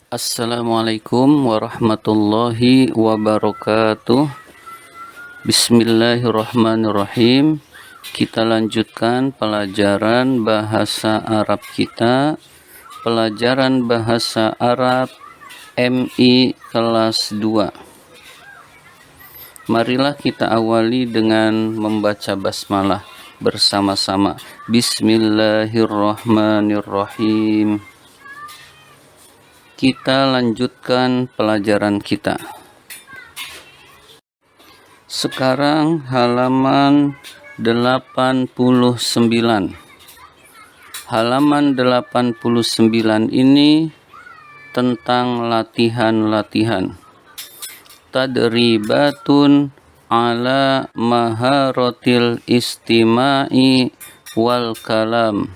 Assalamualaikum warahmatullahi wabarakatuh. Bismillahirrahmanirrahim. Kita lanjutkan pelajaran bahasa Arab kita. Pelajaran bahasa Arab MI kelas 2. Marilah kita awali dengan membaca basmalah bersama-sama. Bismillahirrahmanirrahim. Kita lanjutkan pelajaran kita. Sekarang halaman 89. Halaman 89 ini tentang latihan-latihan. Tadribatun ala maharatil istima'i wal kalam.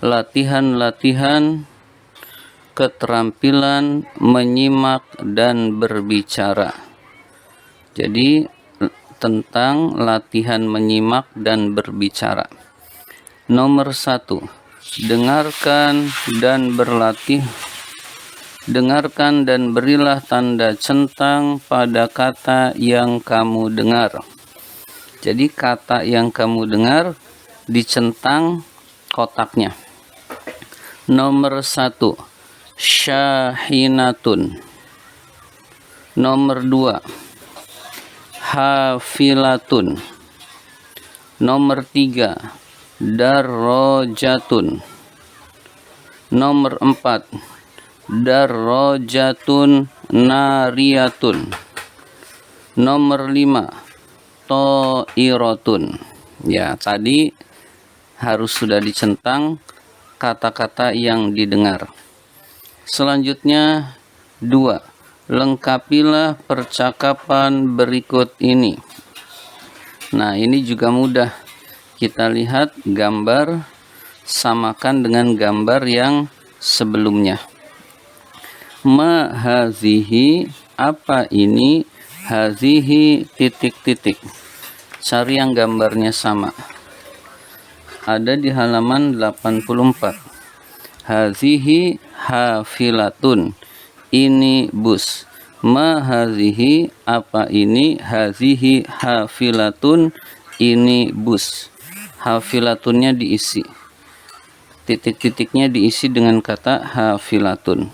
Latihan-latihan keterampilan menyimak dan berbicara. Jadi tentang latihan menyimak dan berbicara. Nomor 1, dengarkan dan berlatih. Dengarkan dan berilah tanda centang pada kata yang kamu dengar. Jadi kata yang kamu dengar dicentang kotaknya. Nomor 1, syahinatun. Nomor 2, hafilatun. Nomor 3, darrojatun. Nomor 4, darrojatun nariyatun. Nomor 5, to'iratun. Ya, tadi harus sudah dicentang kata-kata yang didengar. Selanjutnya 2, lengkapilah percakapan berikut ini. Nah, ini juga mudah. Kita lihat gambar, samakan dengan gambar yang sebelumnya. Ma hazihi, apa ini? Hazihi titik-titik. Cari yang gambarnya sama. Ada di halaman 84. Hazihi hafilatun, ini bus. Ma hazihi, apa ini? Hazihi hafilatun, ini bus. Hafilatunnya diisi, titik-titiknya diisi dengan kata hafilatun.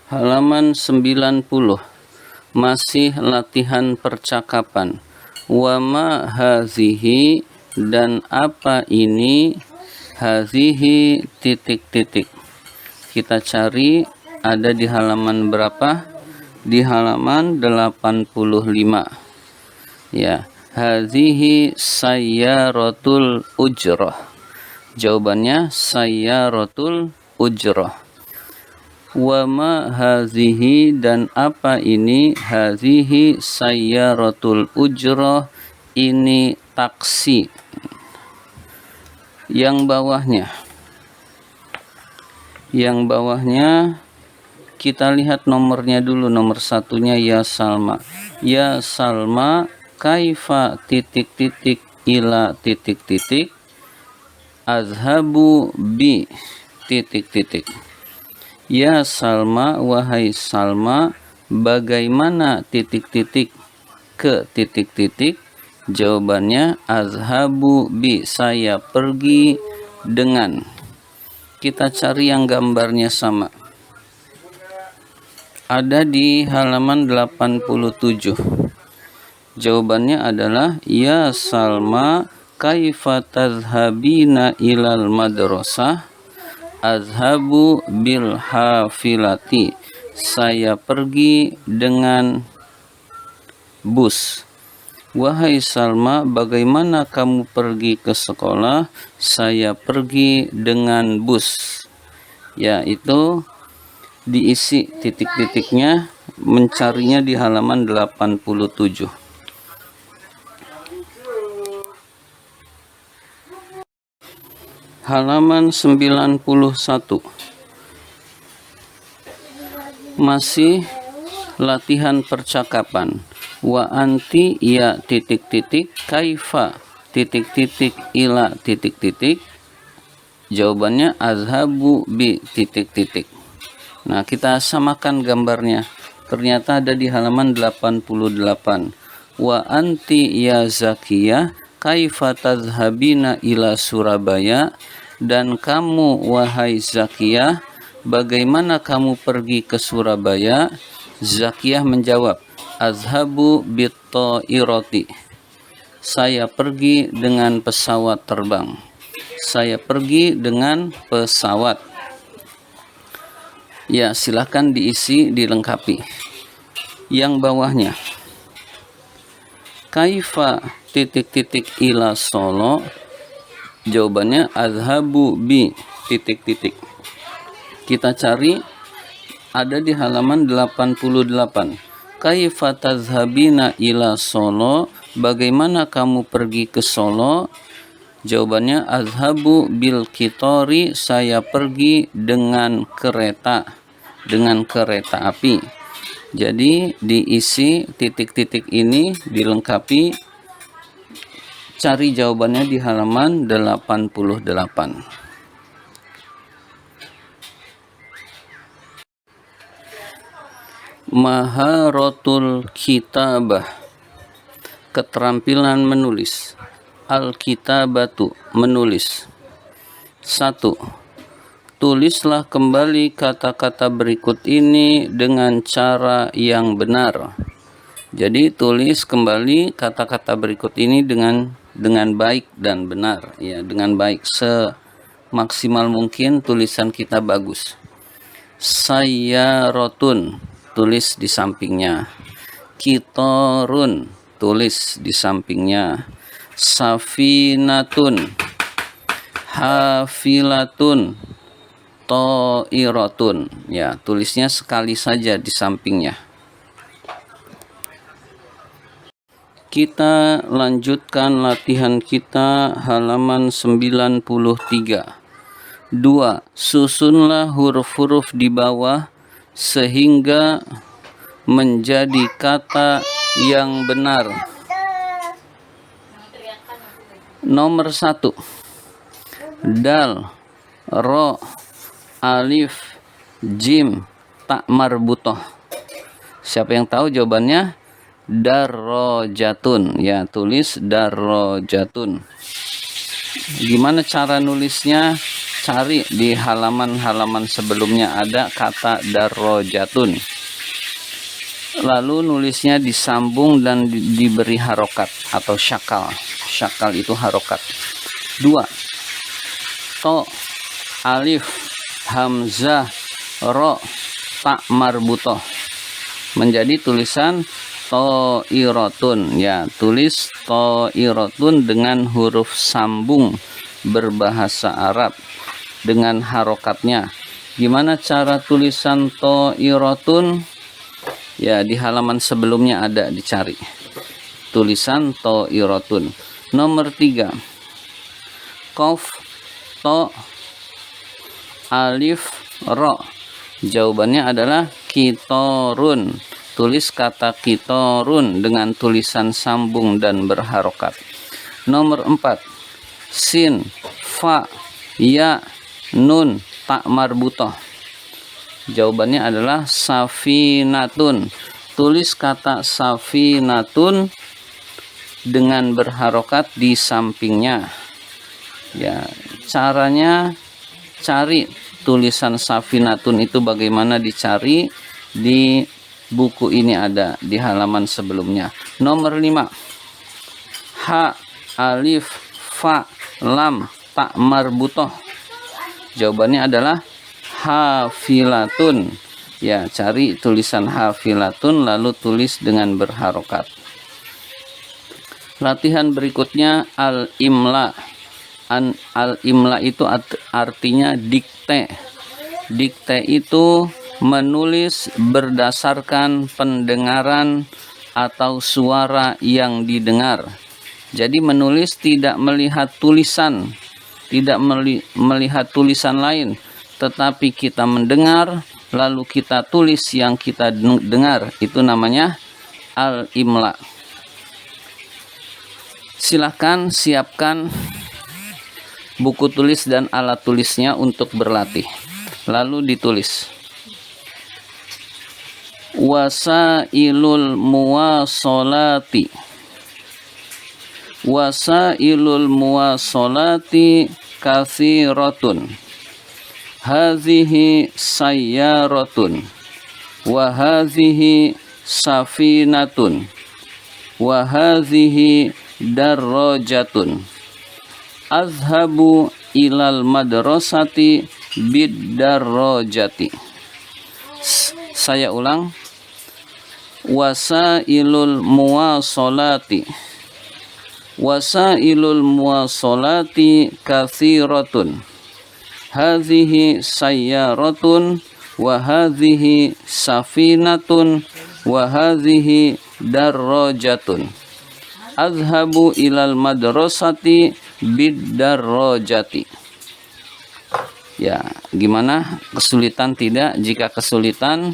Halaman 90, masih latihan percakapan. Wa ma hazihi, dan apa ini? Hazihi titik-titik. Kita cari ada di halaman berapa? Di halaman 85. Ya, hazihi sayyaratul ujrah. Jawabannya sayyaratul ujrah. Wa ma hazihi, dan apa ini? Hazihi sayyaratul ujrah, ini taksi. Yang bawahnya kita lihat nomornya dulu. Nomor 1-nya ya Salma. Ya Salma, kaifa titik-titik ila titik-titik, azhabu bi titik-titik. Ya Salma, wahai Salma, bagaimana titik-titik ke titik-titik? Jawabannya azhabu bi, saya pergi dengan. Kita cari yang gambarnya sama. Ada di halaman 87. Jawabannya adalah ya Salma, kaifa tazhabina ilal madrasah? Azhabu bil hafilati, saya pergi dengan bus. Wahai Salma, bagaimana kamu pergi ke sekolah? Saya pergi dengan bus. Ya, itu diisi titik-titiknya, mencarinya di halaman 87. Halaman 91. Masih latihan percakapan. Wa anti, ya titik-titik, kaifa titik-titik ila titik-titik, Jawabannya azhabu bi titik titik. Nah, kita samakan gambarnya. Ternyata ada di halaman 88. Wa anti ya Zakiyah kaifa tadhhabina ila Surabaya, dan kamu wahai Zakiyah, bagaimana kamu pergi ke Surabaya? Zakiyah menjawab, azhabu bit ta'irati. Saya pergi dengan pesawat terbang. Saya pergi dengan pesawat. Ya, silahkan diisi, dilengkapi. Yang bawahnya. Kaifa titik titik ila Solo. Jawabannya azhabu bi titik titik. Kita cari, ada di halaman 88. Kaifa tazhabina ila Solo, bagaimana kamu pergi ke Solo? Jawabannya azhabu bil kitori, saya pergi dengan kereta api. Jadi diisi titik-titik ini, dilengkapi, cari jawabannya di halaman 88. Maharatul kitabah, keterampilan menulis. Al-kitabatu, menulis. 1. Tulislah kembali kata-kata berikut ini dengan cara yang benar. Jadi tulis kembali kata-kata berikut ini dengan baik dan benar, ya, dengan baik, semaksimal mungkin tulisan kita bagus. Sayyarotun, tulis di sampingnya. Kitorun, tulis di sampingnya. Safinatun, hafilatun, to'iratun, ya, tulisnya sekali saja di sampingnya. Kita lanjutkan latihan kita, halaman 93. 2. Susunlah huruf-huruf di bawah sehingga menjadi kata yang benar. Nomor 1. Dal, ro, alif, jim, tak marbutoh. Siapa yang tahu jawabannya? Darrojatun, ya, tulis darrojatun. Gimana cara nulisnya? Cari di halaman-halaman sebelumnya, ada kata darrojatun. Lalu nulisnya disambung dan diberi harokat atau syakal. Syakal itu harokat. 2. To, alif, hamzah, ro, tak marbutoh, menjadi tulisan to'iratun, ya, tulis to'iratun dengan huruf sambung berbahasa Arab dengan harokatnya. Gimana cara tulisan to'iratun? Ya, di halaman sebelumnya ada, dicari tulisan to'iratun. Nomor 3. Qaf, to, alif, ro. Jawabannya adalah kitorun. Tulis kata kitorun dengan tulisan sambung dan berharokat. Nomor 4. Sin, fa, ya, nun, tak marbutoh. Jawabannya adalah safinatun. Tulis kata safinatun dengan berharokat di sampingnya. Ya, caranya cari tulisan safinatun itu bagaimana, dicari di buku ini, ada di halaman sebelumnya. Nomor 5. Ha, alif, fa, lam, tak marbutoh. Jawabannya adalah hafilatun. Ya, cari tulisan hafilatun lalu tulis dengan berharokat. Latihan berikutnya al-imla. Al-imla itu artinya dikte. Dikte itu menulis berdasarkan pendengaran atau suara yang didengar. Jadi menulis tidak melihat tulisan, tidak melihat tulisan lain, tetapi kita mendengar lalu kita tulis yang kita dengar. Itu namanya al-imla. Silakan siapkan buku tulis dan alat tulisnya untuk berlatih. Lalu ditulis wasailul muwasolati. Wasailul muwasolati kathiratun. Hadhihi sayyaratun. Wa hadhihi safinatun. Wa hadhihi darrajatun. Azhabu ilal madrasati bid-darrajati. Saya ulang. Wasailul muwasolati. Wasailul muwasolati kathiratun. Hadhihi sayyaratun wa hadhihi safinatun wa hadhihi darrajatun. Azhabu ilal madrasati bid-darrajati. Ya, gimana? Kesulitan tidak? Jika kesulitan,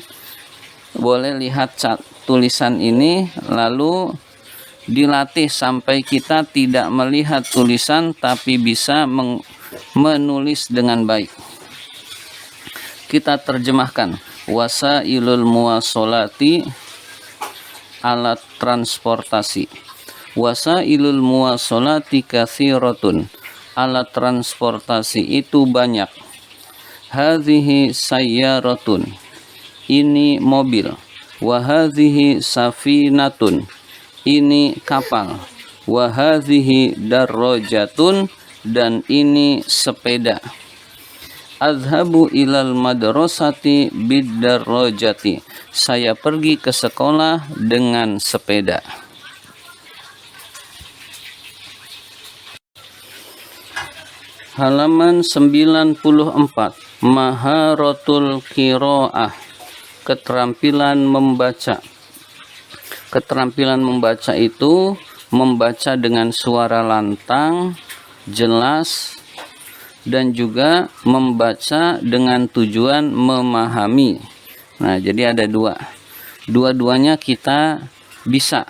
boleh lihat tulisan ini lalu dilatih sampai kita tidak melihat tulisan tapi bisa menulis dengan baik. Kita terjemahkan. Wasailul muwasolati, alat transportasi. Wasailul muwasolati kathiratun, alat transportasi itu banyak. Hadhihi sayyaratun, ini mobil. Wa hadhihi safinatun, ini kapal. Wa hadhihi darrajatun, dan ini sepeda. Azhabu ilal madrasati bid-darrajati, saya pergi ke sekolah dengan sepeda. Halaman 94. Maharatul qiraah, keterampilan membaca. Keterampilan membaca itu membaca dengan suara lantang, jelas, dan juga membaca dengan tujuan memahami. Nah, jadi ada dua. Dua-duanya kita bisa,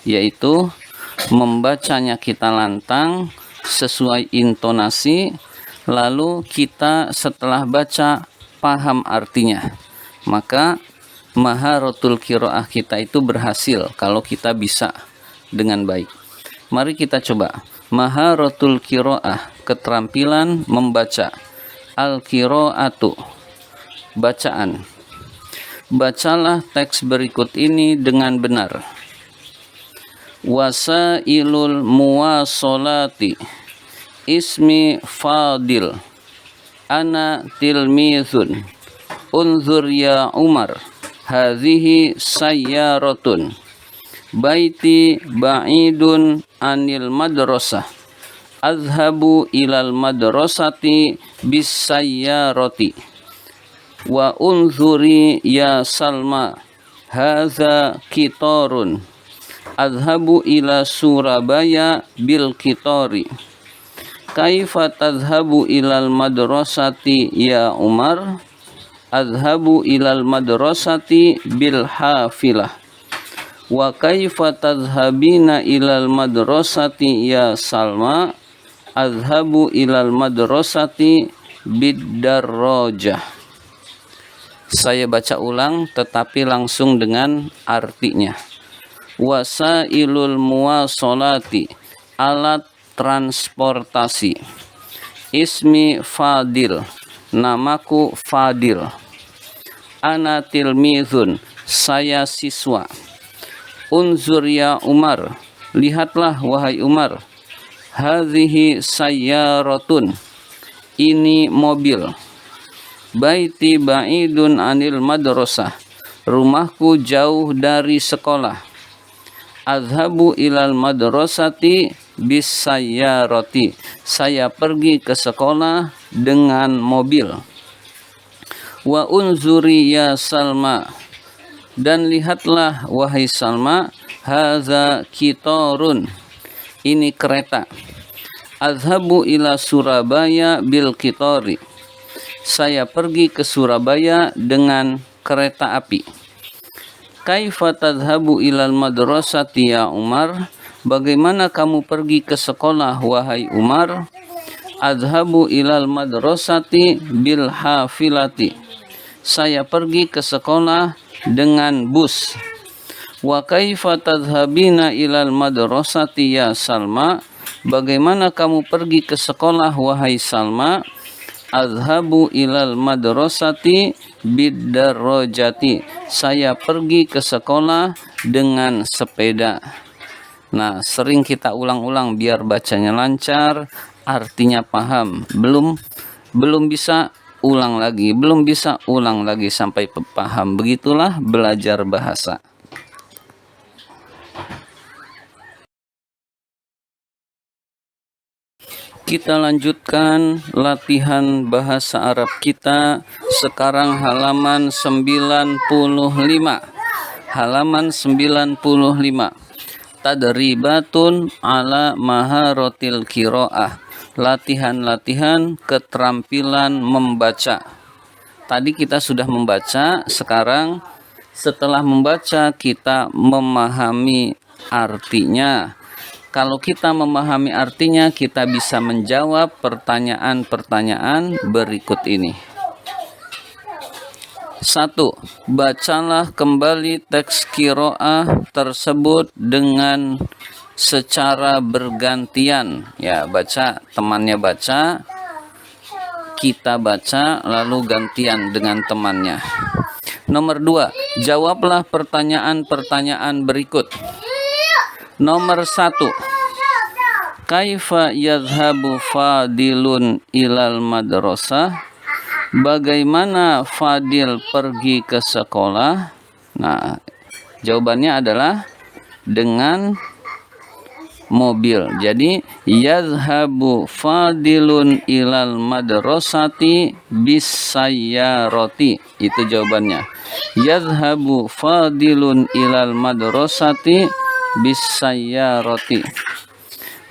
yaitu membacanya kita lantang sesuai intonasi, lalu kita setelah baca paham artinya. Maka maharatul qiraah kita itu berhasil kalau kita bisa dengan baik. Mari kita coba. Maharatul qiraah, keterampilan membaca. Al-qiraatu, bacaan. Bacalah teks berikut ini dengan benar. Wasailul muwasolati, ismi Fadil, ana tilmizun, unzur ya Umar, hadhihi sayyaratun, baiti ba'idun anil madrasah, azhabu ilal madrasati bis sayyarati, wa unzuri ya Salma, hadza kitarun, azhabu ila Surabaya bil kitari. Kaifa tadhhabu ilal madrasati ya Umar? Adhabu ilal madrasati bil hafilah. Wa kaifa tadhhabina ilal madrasati ya Salma? Adhabu ilal madrasati bid darrajah. Saya baca ulang tetapi langsung dengan artinya. Wasailul muwasolati, alat transportasi. Ismi Fadil, namaku Fadil. Ana tilmizun, saya siswa. Unzur ya Umar, lihatlah wahai Umar. Hadhihi sayyaratun, ini mobil. Baiti ba'idun anil madrasah, rumahku jauh dari sekolah. Azhabu ilal madrasati bis sayyarati, saya pergi ke sekolah dengan mobil. Wa unzuri ya Salma, dan lihatlah wahai Salma, hadza kitarun, ini kereta. Azhabu ila Surabaya bil kitari, saya pergi ke Surabaya dengan kereta api. Kaifa tadhhabu ilal madrasati ya Umar? Bagaimana kamu pergi ke sekolah wahai Umar? Adhabu ilal madrasati bil hafilati. Saya pergi ke sekolah dengan bus. Wa kaifa tadhhabina ilal madrasati ya Salma? Bagaimana kamu pergi ke sekolah wahai Salma? Adhabu ilal madrasati bidarrojati. Saya pergi ke sekolah dengan sepeda. Nah, sering kita ulang-ulang biar bacanya lancar, artinya paham. Belum bisa ulang lagi, belum bisa ulang lagi sampai paham. Begitulah belajar bahasa. Kita lanjutkan latihan bahasa Arab kita. Sekarang halaman 95. Halaman 95. Tadribatun ala maharotil qiraah. Latihan-latihan keterampilan membaca. Tadi kita sudah membaca, sekarang setelah membaca kita memahami artinya. Kalau kita memahami artinya, kita bisa menjawab pertanyaan-pertanyaan berikut ini. 1. Bacalah kembali teks qiraah tersebut dengan secara bergantian. Ya, baca, temannya baca, kita baca, lalu gantian dengan temannya. Nomor 2. Jawablah pertanyaan-pertanyaan berikut. Nomor 1. Kaifa yadhhabu Fadilun ilal madrasah? Bagaimana Fadil pergi ke sekolah? Nah, jawabannya adalah dengan mobil. Jadi yadhhabu Fadilun ilal madrasati bisayyarati. Itu jawabannya. Yadhhabu Fadilun ilal madrasati bisayyarati.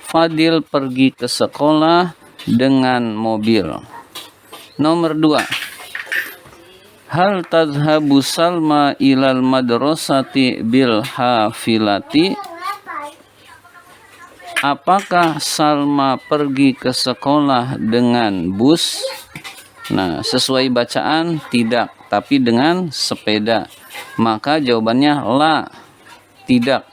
Fadil pergi ke sekolah dengan mobil. Nomor 2. Hal tadhhabu Salma ilal madrasati bil hafilati? Apakah Salma pergi ke sekolah dengan bus? Nah, sesuai bacaan tidak, tapi dengan sepeda. Maka jawabannya la, tidak.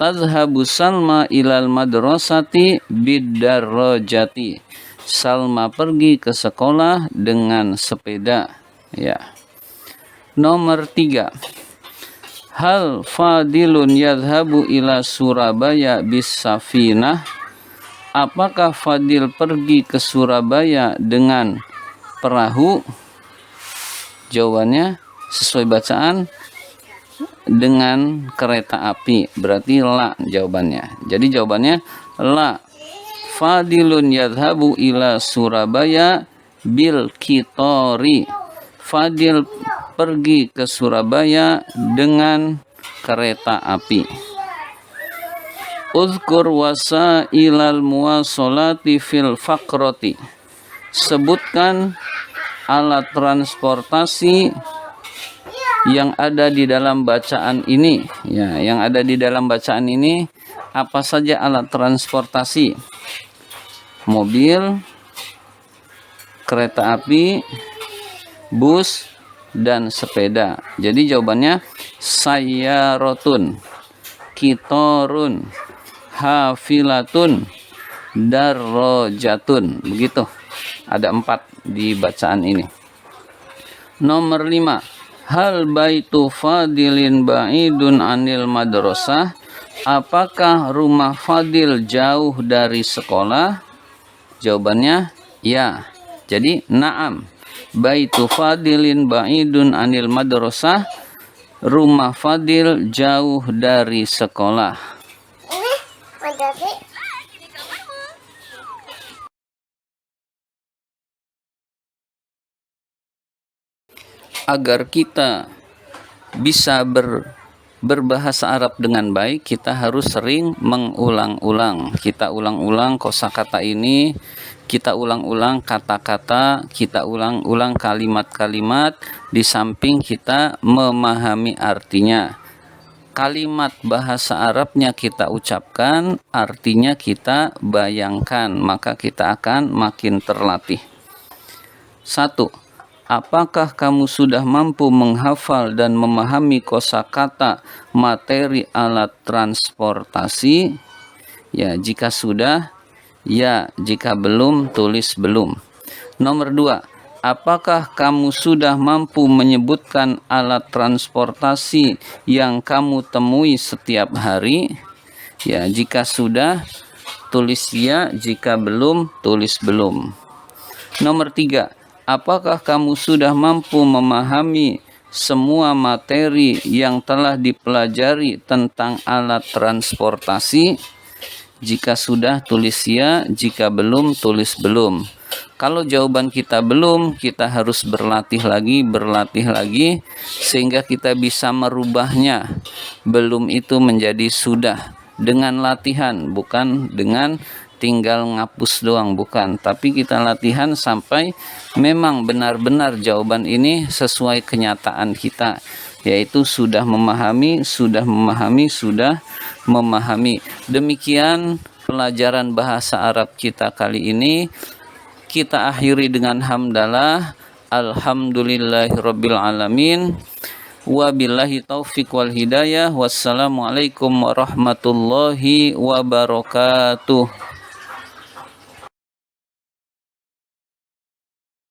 Tadhhabu Salma ilal madrasati bidarrojati. Salma pergi ke sekolah dengan sepeda. Ya. Nomor 3. Hal Fadilun yadhhabu ila Surabaya bisafinah? Apakah Fadil pergi ke Surabaya dengan perahu? Jawabannya sesuai bacaan dengan kereta api, berarti la jawabannya. Jadi jawabannya la. Fadilun yadhhabu ila Surabaya bil kitori. Fadil pergi ke Surabaya dengan kereta api. Uzkur wasailal muwasolati fil fakroti. Sebutkan alat transportasi yang ada di dalam bacaan ini. Ya, yang ada di dalam bacaan ini apa saja alat transportasi? Mobil, kereta api, bus, dan sepeda. Jadi jawabannya sayyarotun, kitorun, hafilatun, darrojatun. Begitu. Ada 4 di bacaan ini. Nomor 5. Hal baitu Fadilin ba'idun anil madrasah? Apakah rumah Fadil jauh dari sekolah? Jawabannya ya. Jadi na'am. Baitu Fadilin ba'idun anil madrasah. Rumah Fadil jauh dari sekolah. Agar kita bisa berbahasa Arab dengan baik, kita harus sering mengulang-ulang. Kita ulang-ulang kosakata ini, kita ulang-ulang kata-kata, kita ulang-ulang kalimat-kalimat, di samping kita memahami artinya. kalimat bahasa Arabnya kita ucapkan, artinya kita bayangkan, maka kita akan makin terlatih. 1. Apakah kamu sudah mampu menghafal dan memahami kosakata materi alat transportasi? Ya, jika sudah, ya, jika belum, tulis belum. Nomor 2. Apakah kamu sudah mampu menyebutkan alat transportasi yang kamu temui setiap hari? Ya, jika sudah, tulis ya, jika belum, tulis belum. Nomor 3. Apakah kamu sudah mampu memahami semua materi yang telah dipelajari tentang alat transportasi? Jika sudah, tulis ya, jika belum, tulis belum. Kalau jawaban kita belum, kita harus berlatih lagi, sehingga kita bisa merubahnya. Belum itu menjadi sudah. Dengan latihan, bukan dengan tinggal ngapus doang, bukan. Tapi kita latihan sampai memang benar-benar jawaban ini sesuai kenyataan kita. Yaitu sudah memahami. Demikian pelajaran bahasa Arab kita kali ini. Kita akhiri dengan hamdalah. Alhamdulillahirabbil alamin. Wabillahi taufiq wal hidayah. Wassalamualaikum warahmatullahi wabarakatuh.